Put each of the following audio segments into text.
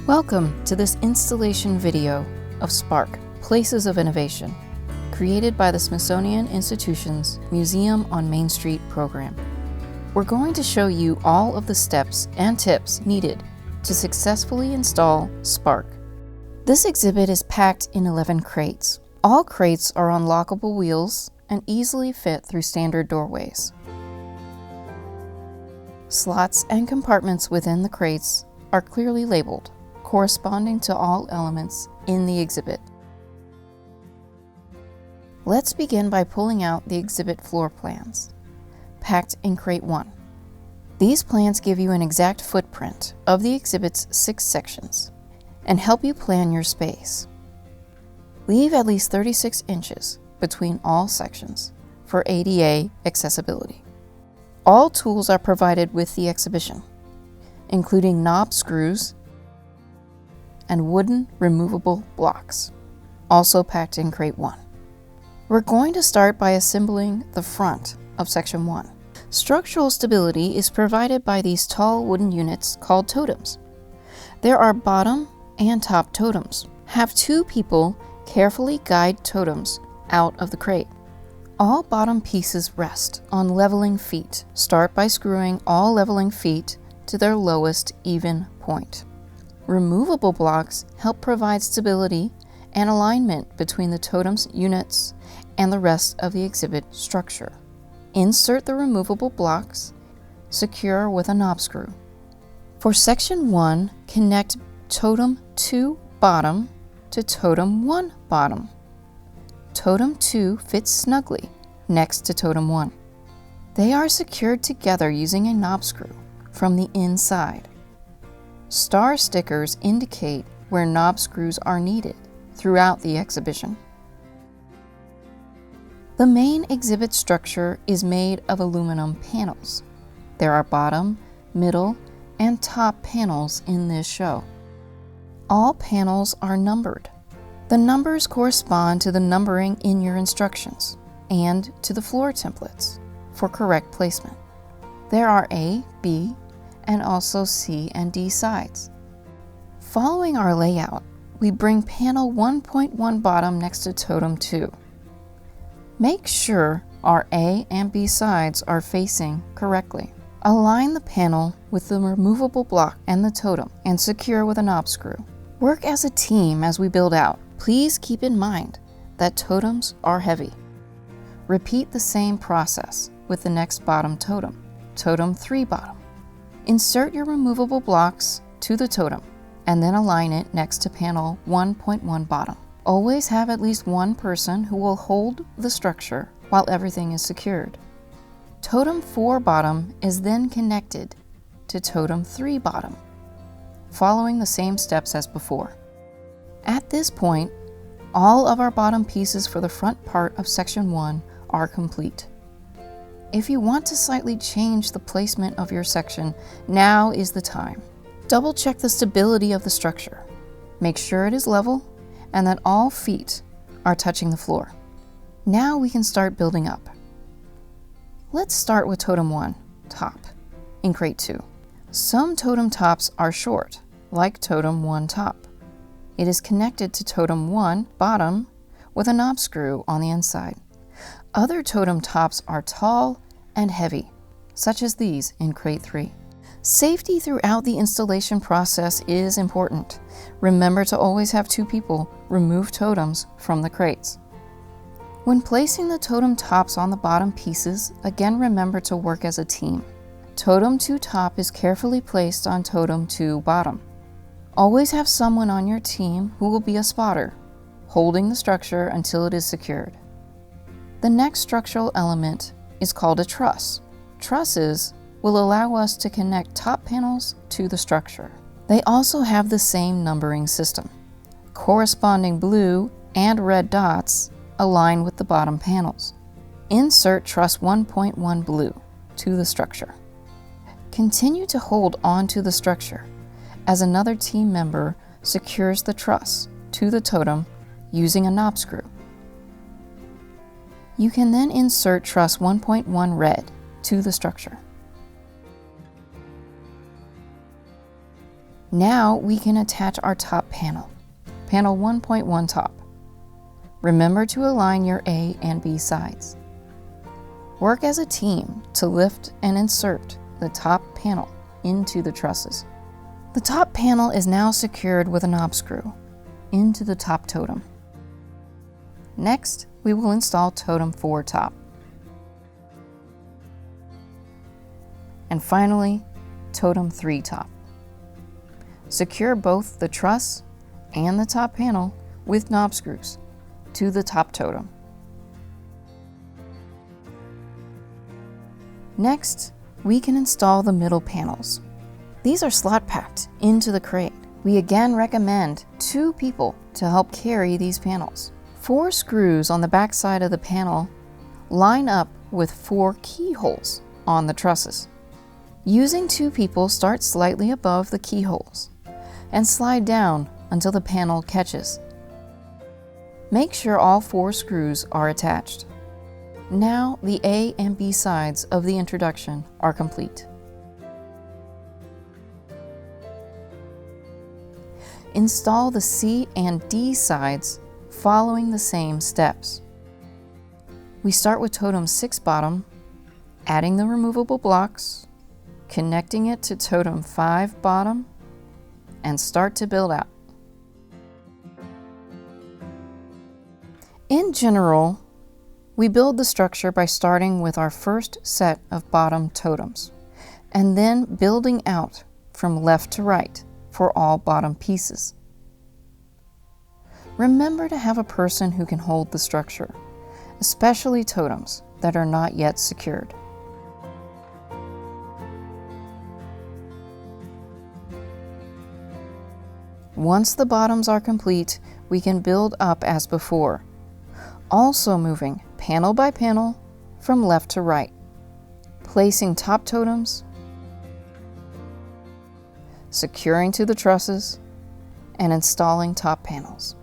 Welcome to this installation video of SPARC, Places of Innovation, created by the Smithsonian Institution's Museum on Main Street program. We're going to show you all of the steps and tips needed to successfully install SPARC. This exhibit is packed in 11 crates. All crates are on lockable wheels and easily fit through standard doorways. Slots and compartments within the crates are clearly labeled, corresponding to all elements in the exhibit. Let's begin by pulling out the exhibit floor plans, packed in Crate 1. These plans give you an exact footprint of the exhibit's 6 sections and help you plan your space. Leave at least 36 inches between all sections for ADA accessibility. All tools are provided with the exhibition, including knob screws and wooden removable blocks, also packed in Crate 1. We're going to start by assembling the front of Section 1. Structural stability is provided by these tall wooden units called totems. There are bottom and top totems. Have 2 people carefully guide totems out of the crate. All bottom pieces rest on leveling feet. Start by screwing all leveling feet to their lowest even point. Removable blocks help provide stability and alignment between the totem's units and the rest of the exhibit structure. Insert the removable blocks, secure with a knob screw. For Section 1, connect Totem 2 bottom to Totem 1 bottom. Totem 2 fits snugly next to Totem 1. They are secured together using a knob screw from the inside. Star stickers indicate where knob screws are needed throughout the exhibition. The main exhibit structure is made of aluminum panels. There are bottom, middle, and top panels in this show. All panels are numbered. The numbers correspond to the numbering in your instructions and to the floor templates for correct placement. There are A, B, and also C and D sides. Following our layout, we bring panel 1.1 bottom next to Totem 2. Make sure our A and B sides are facing correctly. Align the panel with the removable block and the totem and secure with a knob screw. Work as a team as we build out. Please keep in mind that totems are heavy. Repeat the same process with the next bottom totem, Totem 3 bottom. Insert your removable blocks to the totem and then align it next to panel 1.1 bottom. Always have at least one person who will hold the structure while everything is secured. Totem 4 bottom is then connected to Totem 3 bottom, following the same steps as before. At this point, all of our bottom pieces for the front part of Section 1 are complete. If you want to slightly change the placement of your section, now is the time. Double check the stability of the structure. Make sure it is level and that all feet are touching the floor. Now we can start building up. Let's start with Totem 1, top, in Crate 2. Some totem tops are short, like Totem 1 top. It is connected to Totem 1 bottom with a knob screw on the inside. Other totem tops are tall and heavy, such as these in Crate 3. Safety throughout the installation process is important. Remember to always have 2 people remove totems from the crates. When placing the totem tops on the bottom pieces, again remember to work as a team. Totem 2 top is carefully placed on Totem 2 bottom. Always have someone on your team who will be a spotter, holding the structure until it is secured. The next structural element is called a truss. Trusses will allow us to connect top panels to the structure. They also have the same numbering system. Corresponding blue and red dots align with the bottom panels. Insert truss 1.1 blue to the structure. Continue to hold onto the structure as another team member secures the truss to the totem using a knob screw. You can then insert truss 1.1 red to the structure. Now we can attach our top panel, panel 1.1 top. Remember to align your A and B sides. Work as a team to lift and insert the top panel into the trusses. The top panel is now secured with a knob screw into the top totem. Next, we will install totem 4 top. And finally, totem 3 top. Secure both the truss and the top panel with knob screws to the top totem. Next, we can install the middle panels. These are slot packed into the crate. We again recommend 2 people to help carry these panels. 4 screws on the back side of the panel line up with 4 keyholes on the trusses. Using 2 people, start slightly above the keyholes and slide down until the panel catches. Make sure all 4 screws are attached. Now the A and B sides of the introduction are complete. Install the C and D sides following the same steps. We start with totem 6 bottom, adding the removable blocks, connecting it to totem 5 bottom, and start to build out. In general, we build the structure by starting with our first set of bottom totems, and then building out from left to right for all bottom pieces. Remember to have a person who can hold the structure, especially totems that are not yet secured. Once the bottoms are complete, we can build up as before, also moving panel by panel from left to right, placing top totems, securing to the trusses, and installing top panels.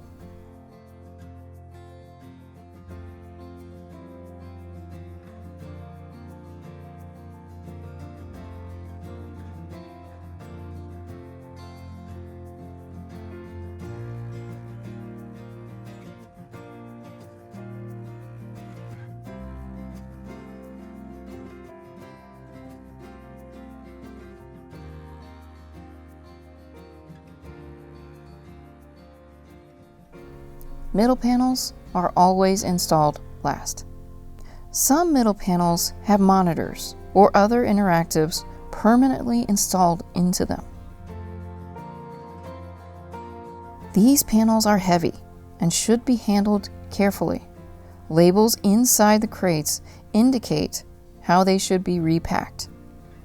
Middle panels are always installed last. Some middle panels have monitors or other interactives permanently installed into them. These panels are heavy and should be handled carefully. Labels inside the crates indicate how they should be repacked.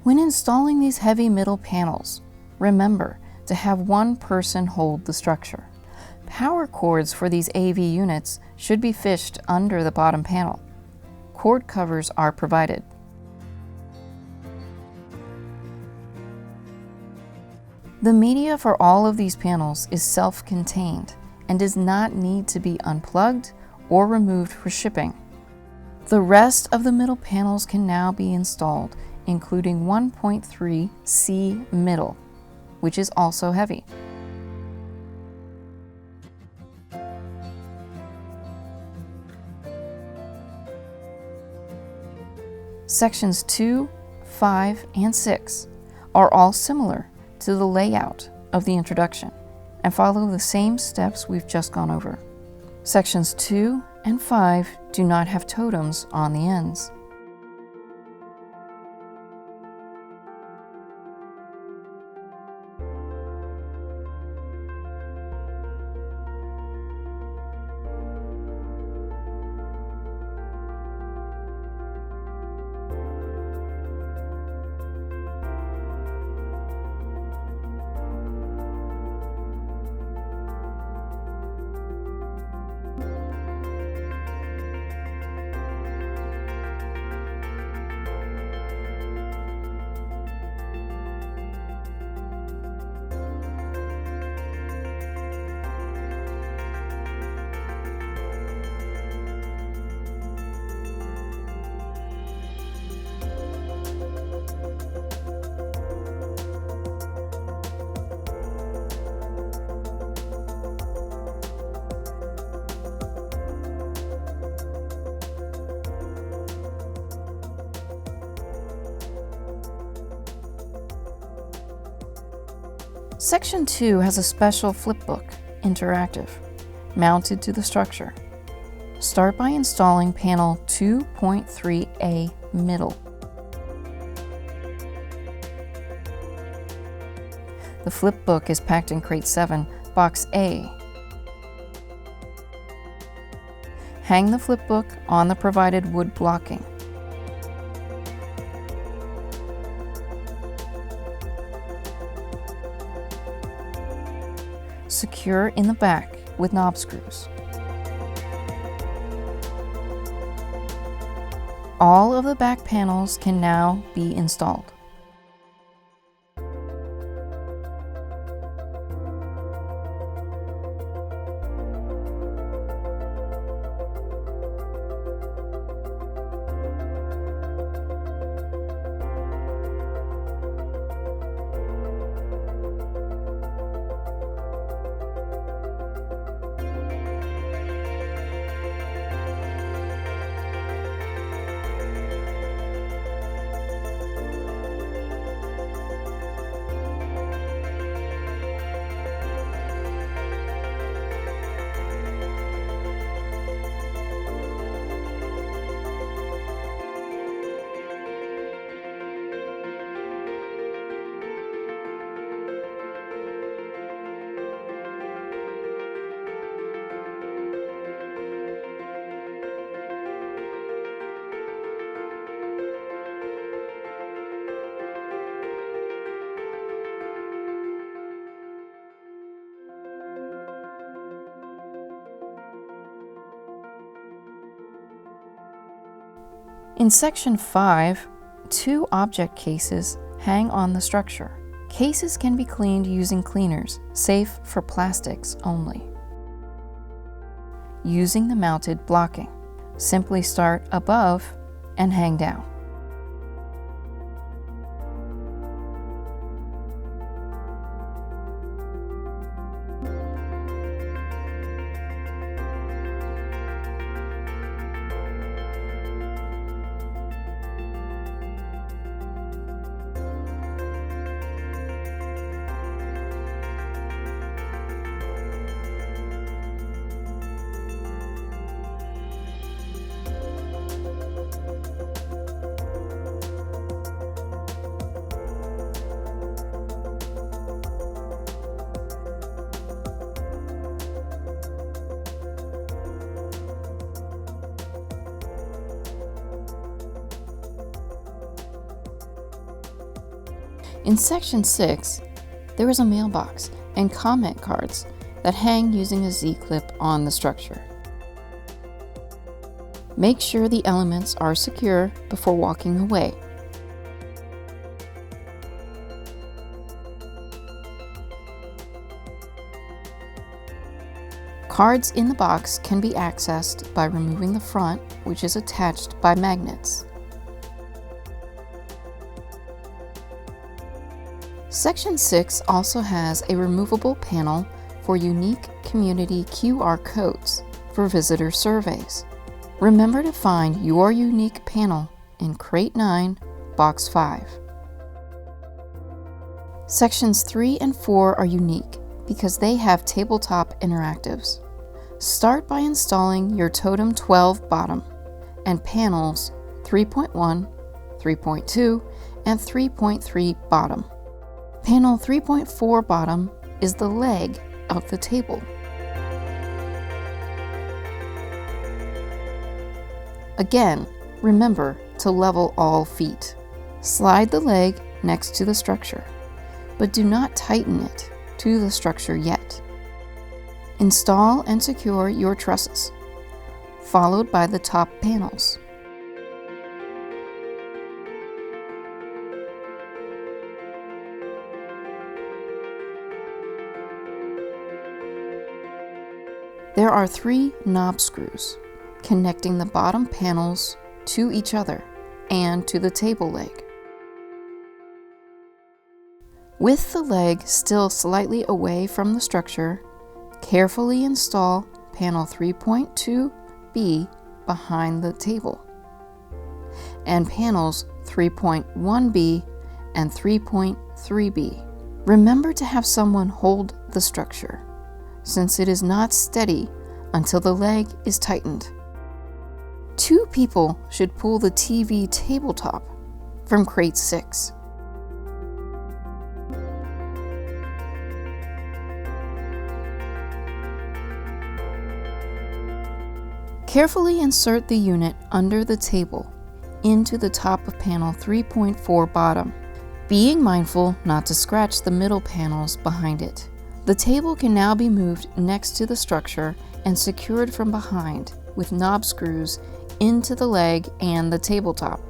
When installing these heavy middle panels, remember to have one person hold the structure. Power cords for these AV units should be fished under the bottom panel. Cord covers are provided. The media for all of these panels is self-contained and does not need to be unplugged or removed for shipping. The rest of the middle panels can now be installed, including 1.3 C middle, which is also heavy. Sections 2, 5, and 6 are all similar to the layout of the introduction and follow the same steps we've just gone over. Sections 2 and 5 do not have totems on the ends. Section 2 has a special flipbook, interactive, mounted to the structure. Start by installing panel 2.3A middle. The flipbook is packed in crate 7, box A. Hang the flipbook on the provided wood blocking. Secure in the back with knob screws. All of the back panels can now be installed. In Section 5, 2 object cases hang on the structure. Cases can be cleaned using cleaners, safe for plastics only. Using the mounted blocking, simply start above and hang down. In Section 6, there is a mailbox and comment cards that hang using a Z-clip on the structure. Make sure the elements are secure before walking away. Cards in the box can be accessed by removing the front, which is attached by magnets. Section 6 also has a removable panel for unique community QR codes for visitor surveys. Remember to find your unique panel in Crate 9, Box 5. Sections 3 and 4 are unique because they have tabletop interactives. Start by installing your Totem 12 bottom and panels 3.1, 3.2, and 3.3 bottom. Panel 3.4 bottom is the leg of the table. Again, remember to level all feet. Slide the leg next to the structure, but do not tighten it to the structure yet. Install and secure your trusses, followed by the top panels. There are 3 knob screws connecting the bottom panels to each other and to the table leg. With the leg still slightly away from the structure, carefully install panel 3.2B behind the table and panels 3.1B and 3.3B Remember to have someone hold the structure, since it is not steady until the leg is tightened. 2 people should pull the TV tabletop from crate 6. Carefully insert the unit under the table into the top of panel 3.4 bottom, being mindful not to scratch the middle panels behind it. The table can now be moved next to the structure and secured from behind with knob screws into the leg and the tabletop.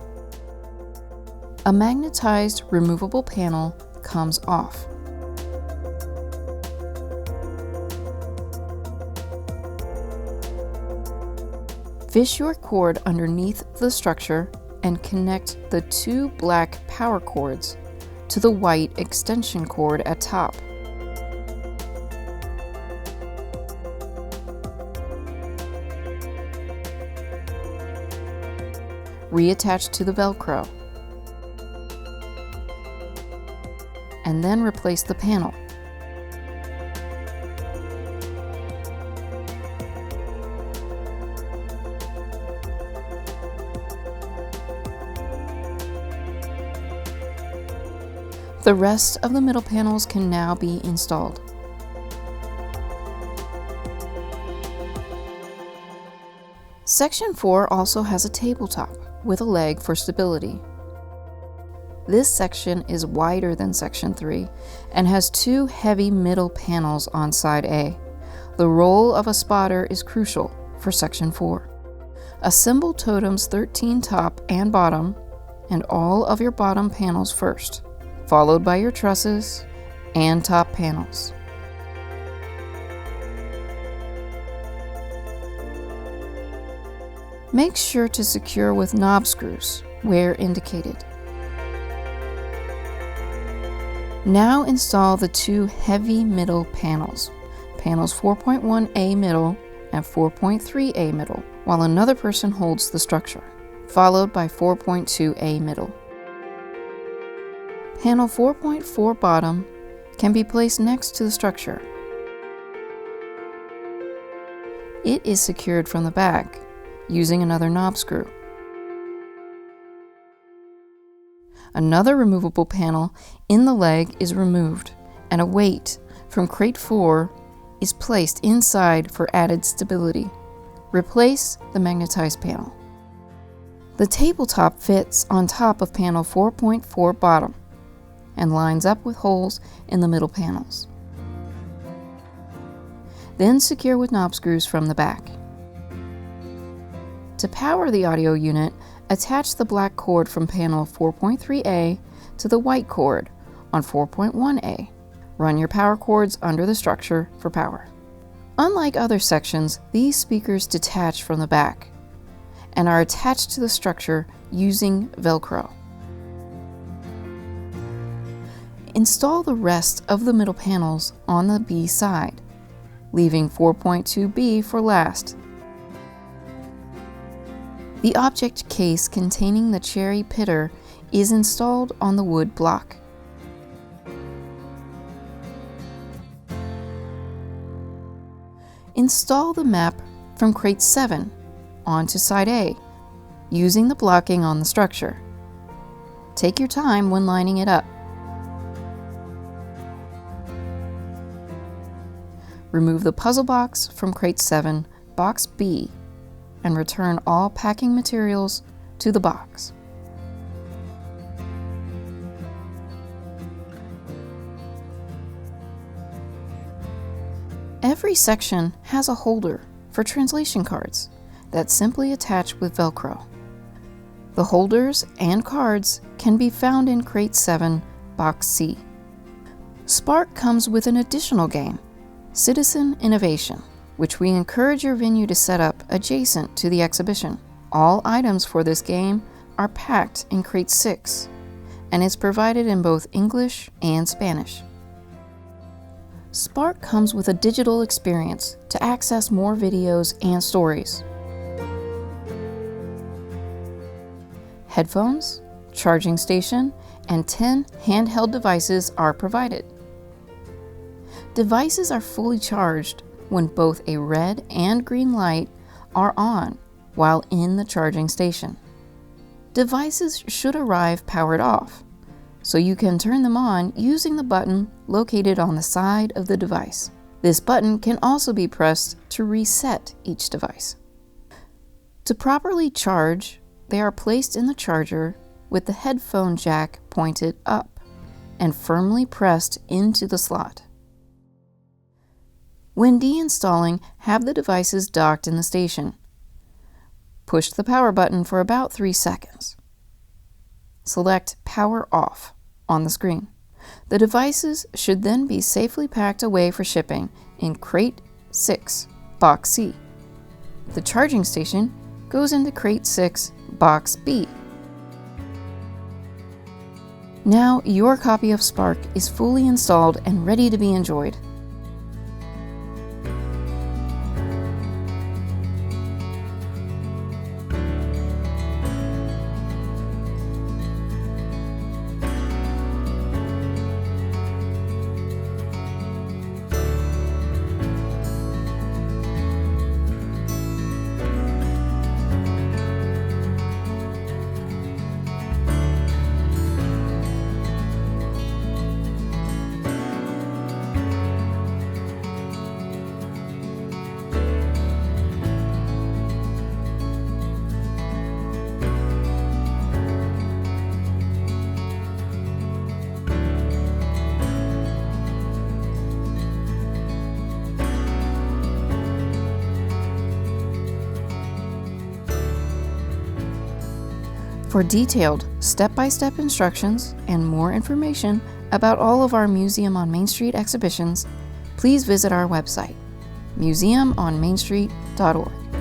A magnetized removable panel comes off. Fish your cord underneath the structure and connect the 2 black power cords to the white extension cord at top. Reattach to the Velcro, and then replace the panel. The rest of the middle panels can now be installed. Section 4 also has a tabletop with a leg for stability. This section is wider than Section 3 and has 2 heavy middle panels on side A. The role of a spotter is crucial for Section 4. Assemble totems 13 top and bottom and all of your bottom panels first, followed by your trusses and top panels. Make sure to secure with knob screws where indicated. Now install the 2 heavy middle panels, panels 4.1A middle and 4.3A middle, while another person holds the structure, followed by 4.2A middle. Panel 4.4 bottom can be placed next to the structure. It is secured from the back using another knob screw. Another removable panel in the leg is removed, and a weight from crate 4 is placed inside for added stability. Replace the magnetized panel. The tabletop fits on top of panel 4.4 bottom and lines up with holes in the middle panels. Then secure with knob screws from the back. To power the audio unit, attach the black cord from panel 4.3A to the white cord on 4.1A. Run your power cords under the structure for power. Unlike other sections, these speakers detach from the back and are attached to the structure using Velcro. Install the rest of the middle panels on the B side, leaving 4.2B for last. The object case containing the cherry pitter is installed on the wood block. Install the map from crate 7 onto side A, using the blocking on the structure. Take your time when lining it up. Remove the puzzle box from crate 7, box B, and return all packing materials to the box. Every section has a holder for translation cards that simply attach with Velcro. The holders and cards can be found in crate 7, box C. Spark comes with an additional game, Citizen Innovation, which we encourage your venue to set up adjacent to the exhibition. All items for this game are packed in crate 6, and is provided in both English and Spanish. Spark comes with a digital experience to access more videos and stories. Headphones, charging station, and 10 handheld devices are provided. Devices are fully charged when both a red and green light are on while in the charging station. Devices should arrive powered off, so you can turn them on using the button located on the side of the device. This button can also be pressed to reset each device. To properly charge, they are placed in the charger with the headphone jack pointed up and firmly pressed into the slot. When deinstalling, have the devices docked in the station. Push the power button for about 3 seconds. Select Power Off on the screen. The devices should then be safely packed away for shipping in Crate 6, Box C. The charging station goes into Crate 6, Box B. Now your copy of Spark is fully installed and ready to be enjoyed. For detailed, step-by-step instructions and more information about all of our Museum on Main Street exhibitions, please visit our website, museumonmainstreet.org.